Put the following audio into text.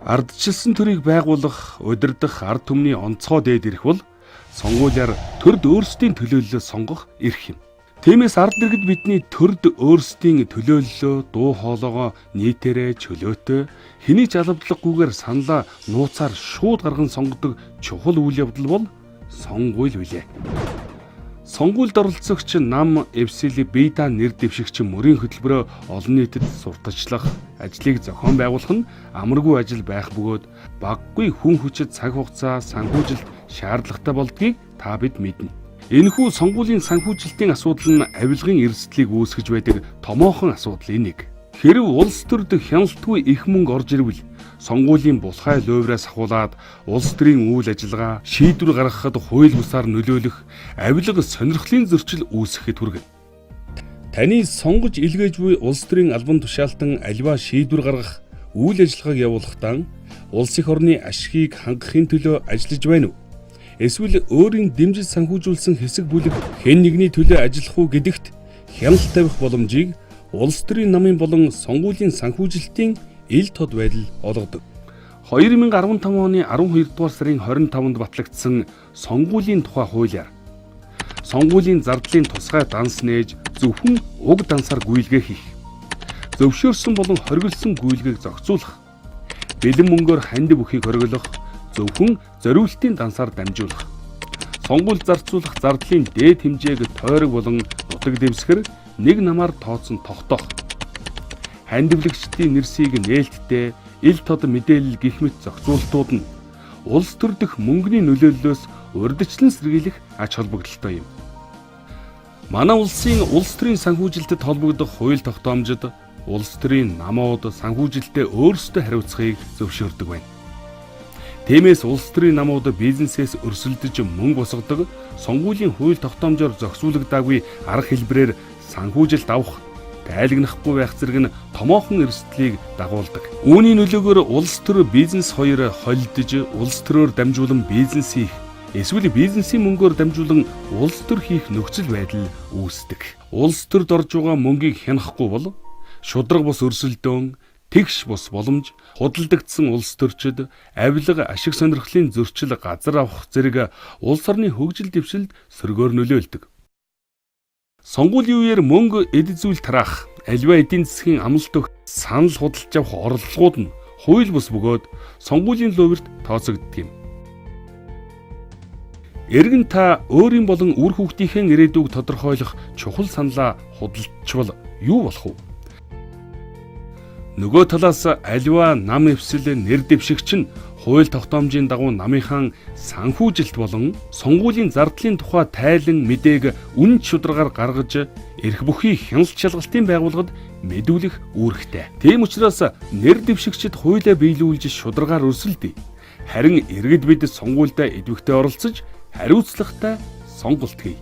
Ардчилсан төрийг байгуулах, удирдах ард түмний онцгой дээд эрх бол сонгуулиар төрд өөрсдийн төлөөллөө сонгох эрх юм. Тиймээс ард иргэд бидний төрд өөрсдийн төлөөллөө дуу хоолойгоо нийтээрээ чөлөөтэй хэний ч алавдлаггүйгээр саналаа нууцаар шууд гарган сонгодог чухал үйл явдал бол сонгуул билээ. Сонгуульд оролцогч нам эвсэли бийда нэр дэвшигч мөрийн хөтөлбөрөөр олон нийтэд сурталчлах ажлыг зохион байгуулах нь амаргүй ажил байх бөгөөд баггүй хүн хүчит цаг хугацаа санхүүжилт шаардлагатай болдгийг та бид мэднэ. Энэхүү сонгуулийн санхүүжилтийн асуудал нь авилгын эрсдлийг үүсгэж байдаг томоохон асуудлын нэг. Хэрв улс төрд хяналтгүй их мөнгө орж ирвэл сонгуулийн булхай луйвраас ахуулаад улс төрийн үйл ажиллагаа шийдвэр гаргахад хууль бусаар нөлөөлөх авилга сонирхлын зөрчил үүсгэхэд хүргэнэ. Таны сонгож илгээж буй улс төрийн албан тушаалтан аливаа шийдвэр гаргах үйл ажиллагааг явуулахдаа улс их орны ашгийг хангахын төлөө ажиллаж байна уу? Эсвэл өөрийн дэмжиж санхүүжүүлсэн хэсэг бүлэг хэн нэгний төлөө ажиллах уу гэдэгт хяналт тавих боломжийг улс төрийн намын болон сонгуулийн санхүүжилтийн ил тод байдал олгодог. 2015 оны 12 дугаар сарын 25-нд батлагдсан сонгуулийн тухай хуулиар сонгуулийн зардлын тусгай данс нээж зөвхөн уг дансаар гүйлгээ хийх, зөвшөөрсөн болон хориглосон гүйлгээг зохицуулах, бэлэн мөнгөөр хандив бүхийг хориглох, зөвхөн зориултын дансаар дамжуулах, сонгуульд зарцуулах зардлын дээд хэмжээг тойрог болон нутаг дэвсгэр нэг намаар тооцсон тогтоох, хандивлагчдын нэрсийг нээлттэй ил тод мэдээлэл гэх мэт зохицуултууд нь улс төр дэх мөнгөний нөлөөллөөс урьдчилан сэргийлэх ач холбогдолтой юм. Манай улсын улс төрийн санхүүжилтэд холбогдох хууль тогтоомжид улс төрийн намууд санхүүжилтэд өөрсдөө хариуцахыг зөвшөөрдөг байна. Тиймээс улс төрийн намууд бизнесээс өрсөлдөж мөнгө босгодог сонгуулийн хууль тогтоомжоор зохицуулагдаагүй арга хэлбэрээр санхүүжилт авах, тайлагнахгүй байх зэрэг нь томоохон эрсдлийг дагуулдаг. Үүний нөлөөгөөр улс төр бизнес хоёр холилдож, улс төрөөр дамжуулан бизнес хийх, эсвэл бизнесийн мөнгөөр дамжуулан улс төр хийх нөхцөл байдал үүсдэг. Улс төрд орж байгаа мөнгийг хянахгүй бол шудраг бус өрсөлдөөн, тэгш бус боломж, худалдагдсан улс төрчид авилга ашиг сонирхлын зөрчил газар авах зэрэг улс орны хөгжил дэвшилд сөргөөр нөлөөлдөг. Сонгуулийн үеэр мөнгө эд зүйл тараах, аливаа эдийн засгийн амлалт өгөх, санал худалдаж авах орлогууд нь хууль бус бөгөөд сонгуулийн луйварт тооцогддог юм. Эргэн та өөрийн болон үр хүүхдийнхээ ирээдүйг тодорхойлох чухал саналаа худалдчихвал юу болох вэ? Нөгөө талаас аливаа нам эвсэл нэр дэвшигч нь хууль тогтоомжийн дагуу намынхаа санхүүжилт болон сонгуулийн зардлын тухай тайлан мэдээг үн шударгаар гаргаж эрх бүхий хяналт шалгалтын байгууллагад мэдүүлэх үүрэгтэй. Тийм учраас нэр дэвшигчид хуулиа биелүүлж шударгаар өрсөлдөе. Харин иргэд бид сонгуульд идэвхтэй оролцож хариуцлагатай сонголт хий.